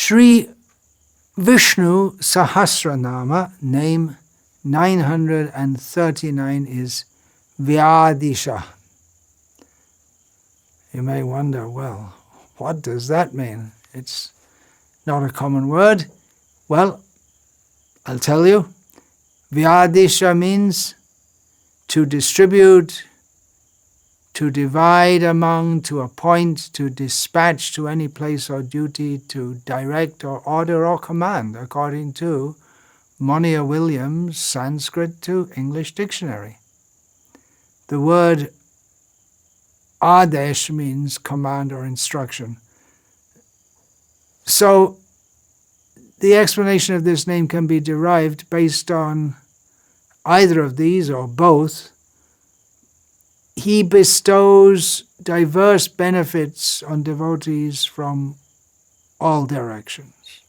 Sri Vishnu Sahasranama, name 939, is Vyadisa. You may wonder, well, what does that mean? It's not a common word. Well, I'll tell you. Vyadisa means to distribute, to divide among, to appoint, to dispatch to any place or duty, to direct or order or command, according to Monier Williams' Sanskrit to English dictionary. The word Adesh means command or instruction. So the explanation of this name can be derived based on either of these or both. He bestows diverse benefits on devotees from all directions.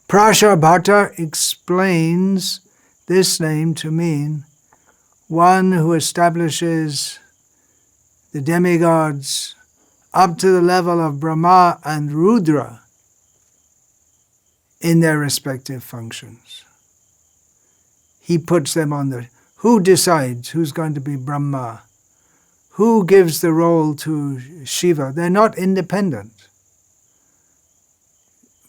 Prasharbhata explains this name to mean one who establishes the demigods up to the level of Brahma and Rudra in their respective functions. He puts them on the... Who decides who's going to be Brahma? Who gives the role to Shiva? They're not independent.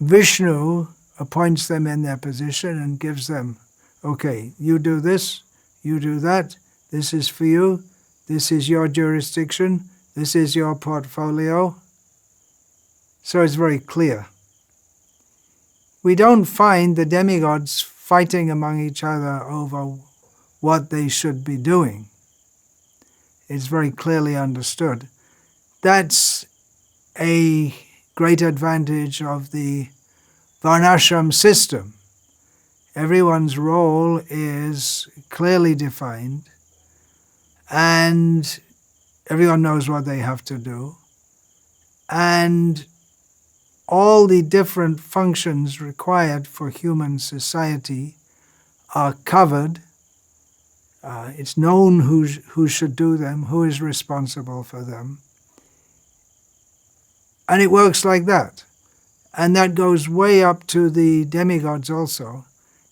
Vishnu appoints them in their position and gives them, okay, you do this, you do that, this is for you, this is your jurisdiction, this is your portfolio. So it's very clear. We don't find the demigods fighting among each other over what they should be doing. It's very clearly understood. That's a great advantage of the Varnashram system. Everyone's role is clearly defined and everyone knows what they have to do. And all the different functions required for human society are covered. It's known who should do them, who is responsible for them. And it works like that. And that goes way up to the demigods also.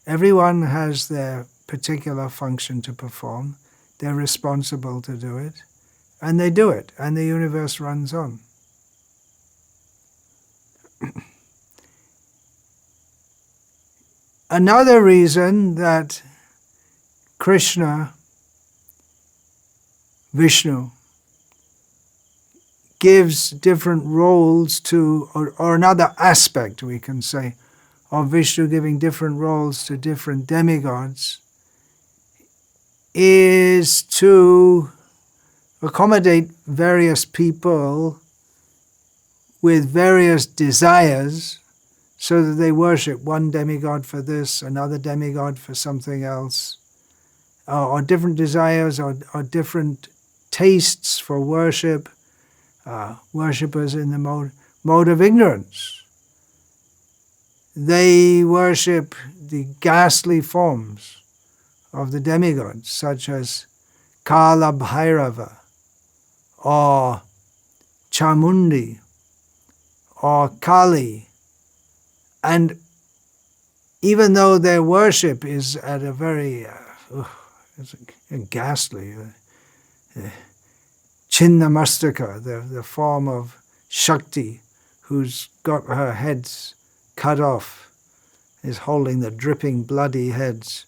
Everyone has their particular function to perform. They're responsible to do it. And they do it. And the universe runs on. Another reason that Krishna, Vishnu, gives different roles to, or another aspect, we can say, of Vishnu giving different roles to different demigods, is to accommodate various people with various desires so that they worship one demigod for this, another demigod for something else, or different desires or different tastes for worship, worshippers in the mode of ignorance. They worship the ghastly forms of the demigods, such as Kala Bhairava, or Chamundi, or Kali. And even though their worship is at a very it's ghastly, Chinnamastaka, the form of Shakti, who's got her heads cut off, is holding the dripping bloody heads.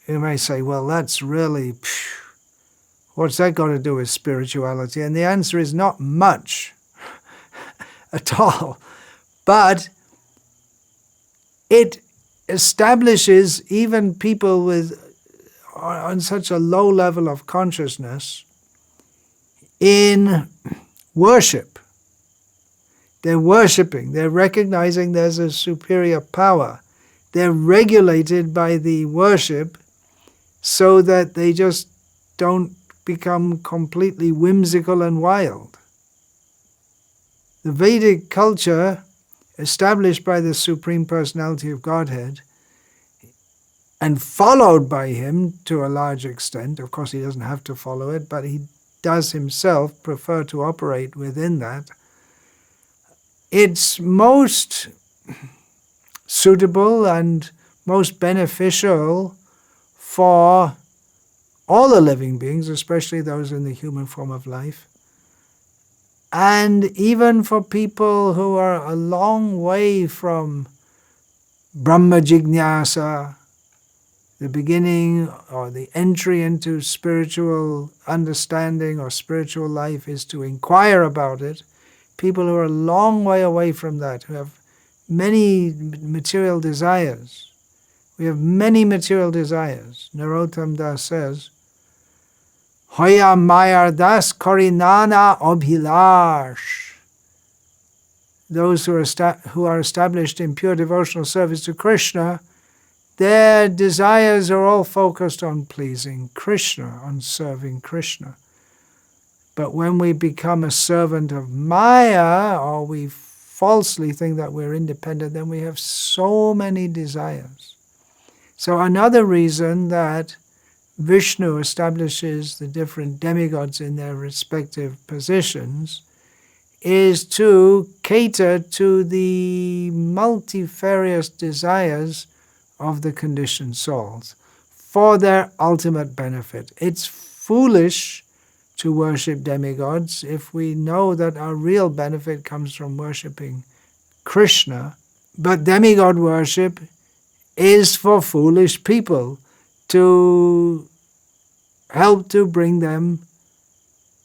You may say, well, that's really, what's that got to do with spirituality? And the answer is not much at all. But it establishes even people on such a low level of consciousness in worship. They're worshipping, they're recognizing there's a superior power. They're regulated by the worship so that they just don't become completely whimsical and wild. The Vedic culture, established by the Supreme Personality of Godhead, and followed by him to a large extent, of course he doesn't have to follow it, but he does himself prefer to operate within that, it's most suitable and most beneficial for all the living beings, especially those in the human form of life, and even for people who are a long way from Brahma Jignasa, the beginning or the entry into spiritual understanding or spiritual life is to inquire about it. People who are a long way away from that, who have many material desires. We have many material desires. Narottam Das says, Hoya Mayar Das Korinana Abhilash. Those who are established in pure devotional service to Krishna, their desires are all focused on pleasing Krishna, on serving Krishna. But when we become a servant of Maya, or we falsely think that we're independent, then we have so many desires. So another reason that Vishnu establishes the different demigods in their respective positions is to cater to the multifarious desires of the conditioned souls for their ultimate benefit. It's foolish to worship demigods if we know that our real benefit comes from worshipping Krishna. But demigod worship is for foolish people to help to bring them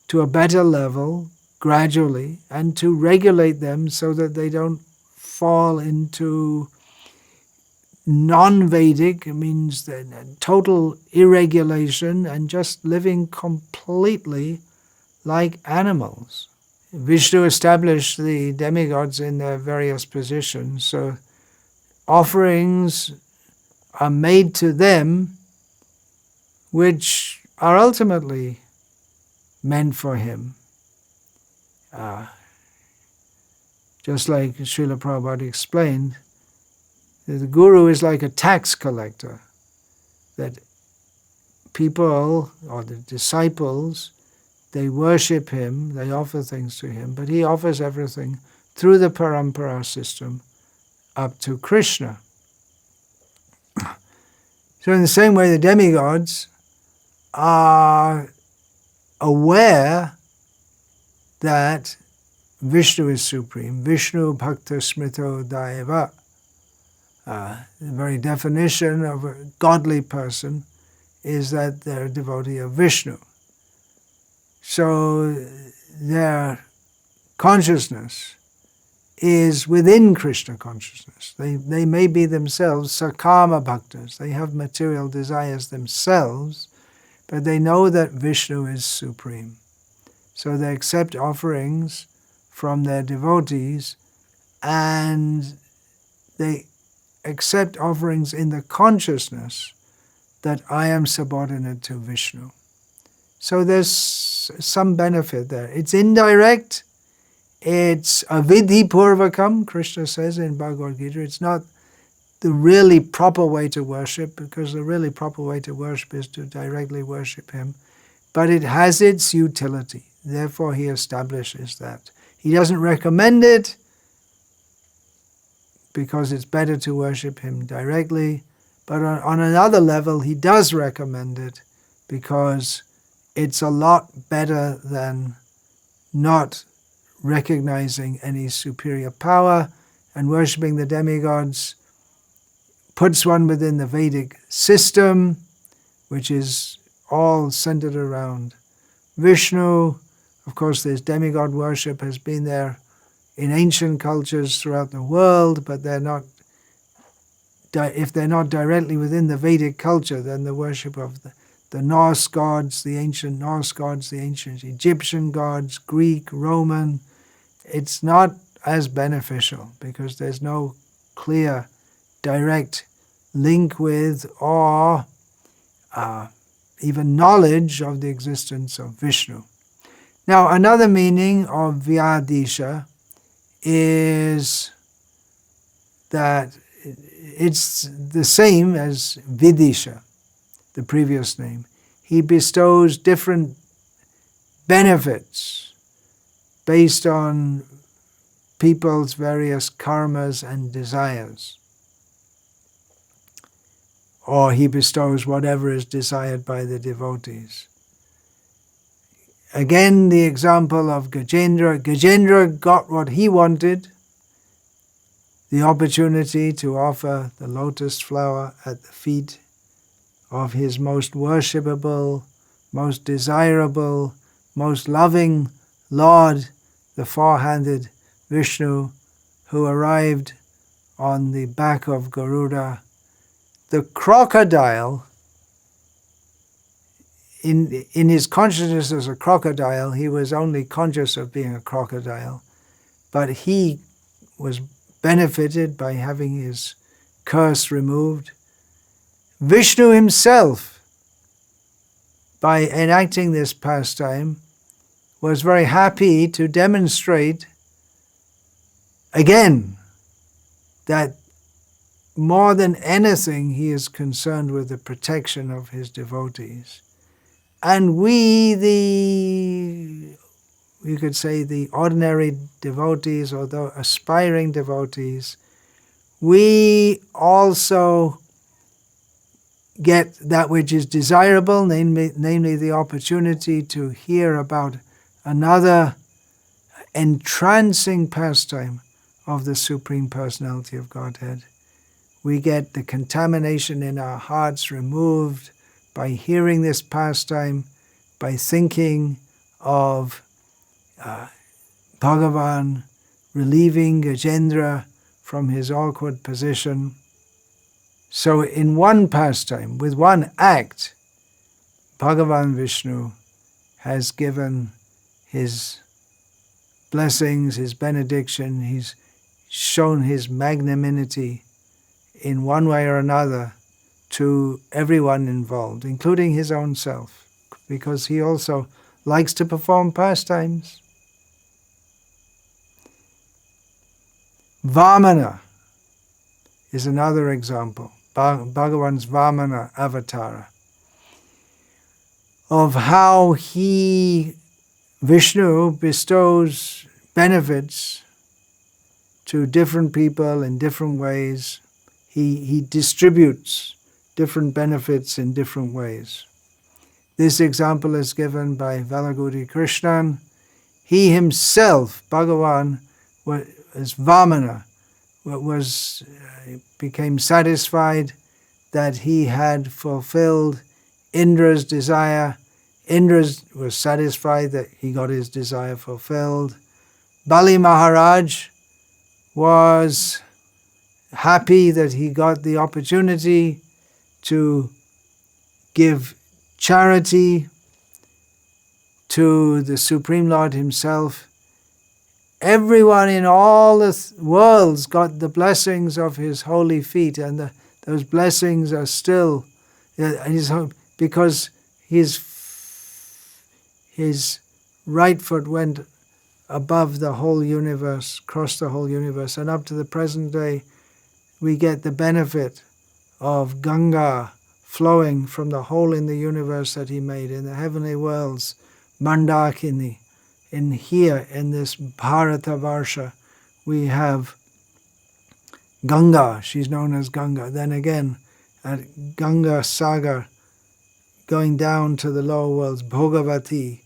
to a better level gradually and to regulate them so that they don't fall into non-Vedic, means total irregulation and just living completely like animals. Vishnu established the demigods in their various positions, so offerings are made to them which are ultimately meant for him. Just like Srila Prabhupada explained, the Guru is like a tax collector, that people or the disciples, they worship him, they offer things to him, but he offers everything through the parampara system up to Krishna. So in the same way, the demigods are aware that Vishnu is supreme. Vishnu Bhakta Smrito Daiva. The very definition of a godly person is that they're a devotee of Vishnu. So their consciousness is within Krishna consciousness. They may be themselves sakama bhaktas. They have material desires themselves, but they know that Vishnu is supreme. So they accept offerings from their devotees, and they accept offerings in the consciousness that I am subordinate to Vishnu. So there's some benefit there. It's indirect, it's avidhi purvakam, Krishna says in Bhagavad Gita. It's not the really proper way to worship, because the really proper way to worship is to directly worship him. But it has its utility. Therefore he establishes that. He doesn't recommend it, because it's better to worship him directly. But on another level, he does recommend it, because it's a lot better than not recognizing any superior power, and worshipping the demigods puts one within the Vedic system, which is all centered around Vishnu. Of course, this demigod worship has been there in ancient cultures throughout the world, but they're not. If they're not directly within the Vedic culture, then the worship of the Norse gods, the ancient Norse gods, the ancient Egyptian gods, Greek, Roman, it's not as beneficial, because there's no clear, direct link with or even knowledge of the existence of Vishnu. Now, another meaning of Vyadisa is that it's the same as Vidisha, the previous name. He bestows different benefits based on people's various karmas and desires. Or he bestows whatever is desired by the devotees. Again, the example of Gajendra. Gajendra got what he wanted, the opportunity to offer the lotus flower at the feet of his most worshipable, most desirable, most loving Lord, the four-handed Vishnu, who arrived on the back of Garuda. The crocodile, in his consciousness as a crocodile, he was only conscious of being a crocodile, but he was benefited by having his curse removed. Vishnu himself, by enacting this pastime, was very happy to demonstrate again that more than anything he is concerned with the protection of his devotees. And we could say the ordinary devotees or the aspiring devotees, we also get that which is desirable, namely the opportunity to hear about another entrancing pastime of the Supreme Personality of Godhead. We get the contamination in our hearts removed by hearing this pastime, by thinking of Bhagavan relieving Gajendra from his awkward position. So in one pastime, with one act, Bhagavan Vishnu has given his blessings, his benediction, he's shown his magnanimity in one way or another to everyone involved, including his own self, because he also likes to perform pastimes. Vamana is another example, Bhagavan's Vamana avatara, of how Vishnu bestows benefits to different people in different ways. He distributes different benefits in different ways. This example is given by Vellore Krishnan. He himself, Bhagavan, as Vamana, became satisfied that he had fulfilled Indra's desire. Indra was satisfied that he got his desire fulfilled. Bali Maharaj was happy that he got the opportunity to give charity to the Supreme Lord himself. Everyone in all the worlds got the blessings of his holy feet, and those blessings are still because his right foot went above the whole universe, crossed the whole universe, and up to the present day we get the benefit of Ganga flowing from the hole in the universe that he made in the heavenly worlds, Mandakini. In this Bharatavarsha, we have Ganga, she's known as Ganga. Then again, at Ganga Sagar, going down to the lower worlds, Bhogavati,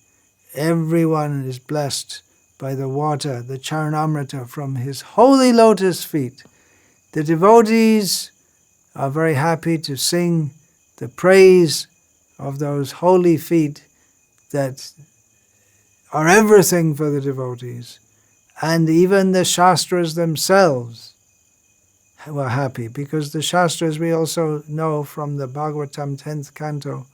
everyone is blessed by the water, the Charanamrita from his holy lotus feet. The devotees are very happy to sing the praise of those holy feet that are everything for the devotees. And even the Shastras themselves were happy, because the Shastras, we also know from the Bhagavatam 10th canto,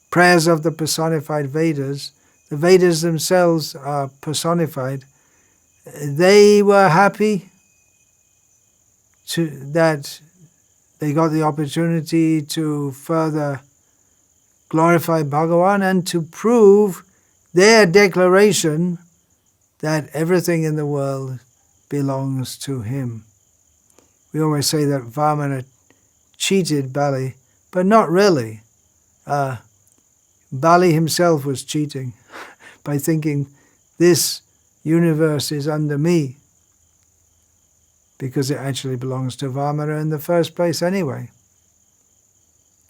prayers of the personified Vedas. The Vedas themselves are personified. They were happy that they got the opportunity to further glorify Bhagavan and to prove their declaration that everything in the world belongs to him. We always say that Vamana cheated Bali, but not really. Bali himself was cheating by thinking, this universe is under me. because it actually belongs to Vamana in the first place anyway.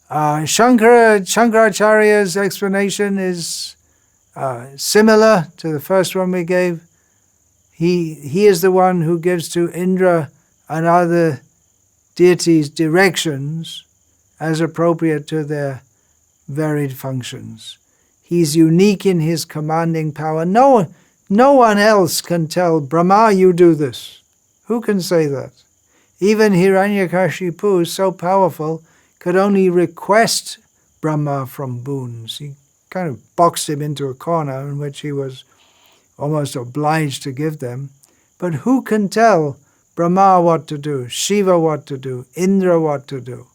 Shankaracharya's explanation is similar to the first one we gave. He is the one who gives to Indra and other deities directions as appropriate to their varied functions. He's unique in his commanding power. No one else can tell Brahma, you do this. Who can say that? Even Hiranyakashipu, so powerful, could only request Brahma from boons. He kind of boxed him into a corner in which he was almost obliged to give them. But who can tell Brahma what to do, Shiva what to do, Indra what to do?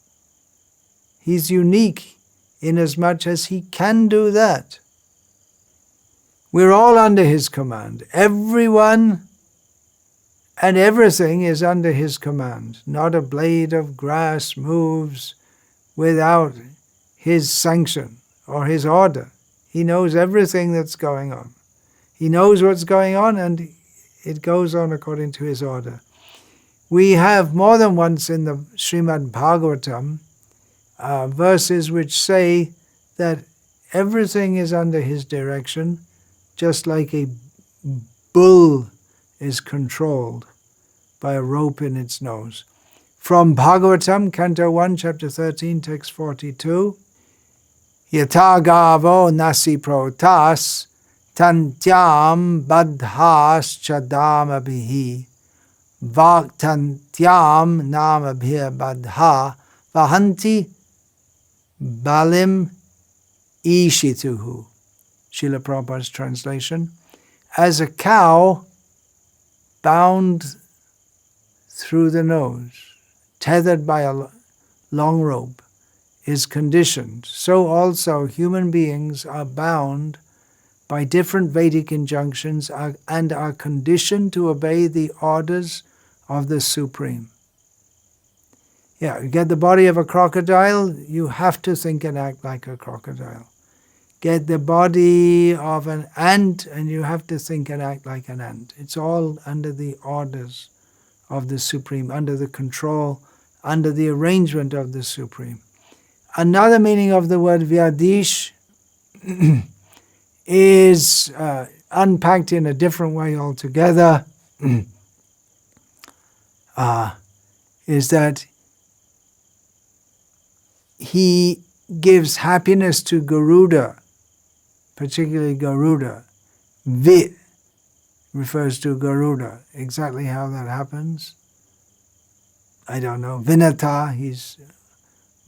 He's unique inasmuch as he can do that. We're all under his command. Everyone and everything is under his command. Not a blade of grass moves without his sanction or his order. He knows everything that's going on. He knows what's going on, and it goes on according to his order. We have more than once in the Srimad Bhagavatam verses which say that everything is under his direction, just like a bull is controlled by a rope in its nose. From Bhagavatam, Canto 1, Chapter 13, Text 42, Yata gavo nasi protas tantyam badhas chadama bihi vaktantyam namabhir badha vahanti balim ishituhu. Srila Prabhupada's translation. As a cow bound through the nose, tethered by a long rope, is conditioned, so also human beings are bound by different Vedic injunctions and are conditioned to obey the orders of the Supreme. Yeah, you get the body of a crocodile, you have to think and act like a crocodile. Get the body of an ant, and you have to think and act like an ant. It's all under the orders of the Supreme, under the control, under the arrangement of the Supreme. Another meaning of the word Vyadish is unpacked in a different way altogether, is that he gives happiness to Garuda, particularly Garuda. Vi refers to Garuda. Exactly how that happens, I don't know. Vinata, he's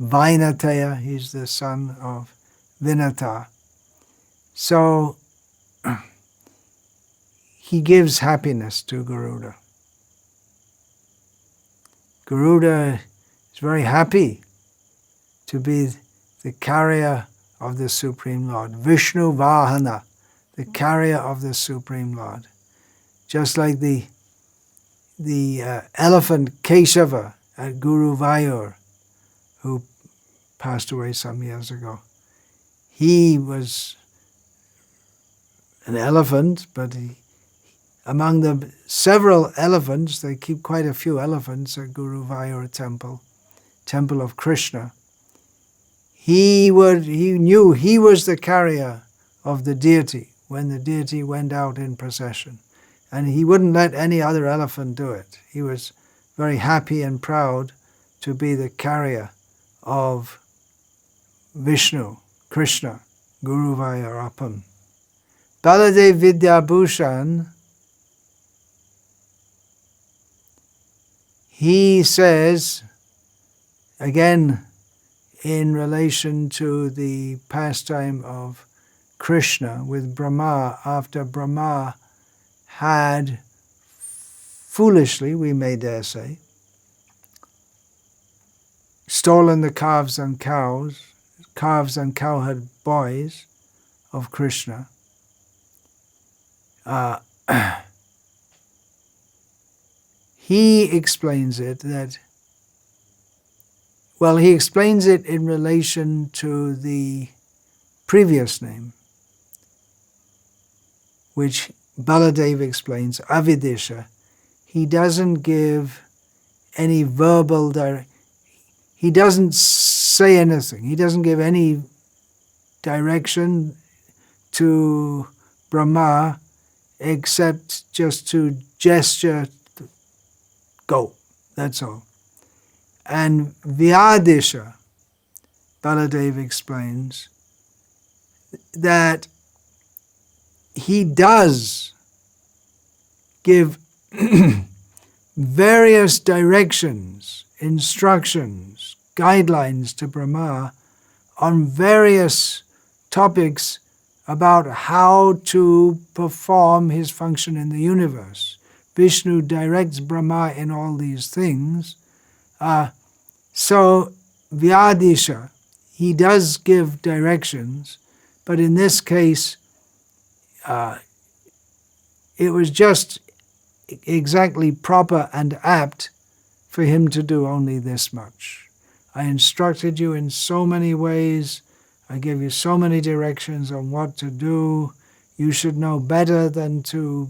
Vainateya, he's the son of Vinata. So he gives happiness to Garuda. Garuda is very happy to be the carrier of the Supreme Lord. Vishnu Vahana, the carrier of the Supreme Lord. Just like the elephant Keshava at Guru Vayur, who passed away some years ago. He was an elephant, but among the several elephants, they keep quite a few elephants at Guru Vayur temple of Krishna. He knew he was the carrier of the deity when the deity went out in procession. And he wouldn't let any other elephant do it. He was very happy and proud to be the carrier of Vishnu, Krishna, Guru Vayurappan. Baladev Vidyabhushan, he says, again, in relation to the pastime of Krishna with Brahma, after Brahma had foolishly, we may dare say, stolen the calves and cowherd boys of Krishna. He explains it that, well, he explains it in relation to the previous name, which Baladev explains, Avidisha. He doesn't give any verbal he doesn't say anything. He doesn't give any direction to Brahma except just to gesture, go. That's all. And Vyadisa, Baladev explains, that he does give various directions, instructions, guidelines to Brahma on various topics about how to perform his function in the universe. Vishnu directs Brahma in all these things. So Vyadisa, he does give directions, but in this case, it was just exactly proper and apt for him to do only this much. I instructed you in so many ways. I gave you so many directions on what to do. You should know better than to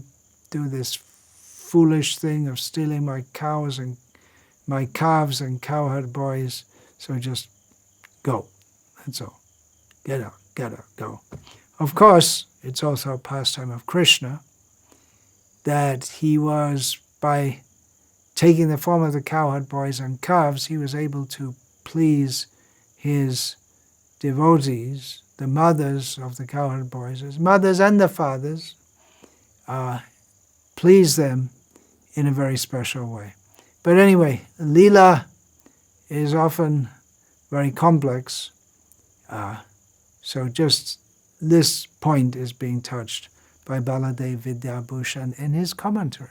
do this foolish thing of stealing my cows and my calves and cowherd boys. So just go. That's all. Get out, go. Of course, it's also a pastime of Krishna that he was, by taking the form of the cowherd boys and calves, he was able to please his devotees, the mothers of the cowherd boys, his mothers and the fathers, please them in a very special way. But anyway, Leela is often very complex, so just this point is being touched by Baladev Vidyabhushan in his commentary.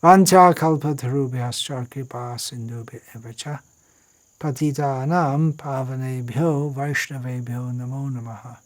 Vancha kalpatarubhyascha kripa sindhubhya evacha patitanam pavanebhyo vaishnavebhyo namo namaha.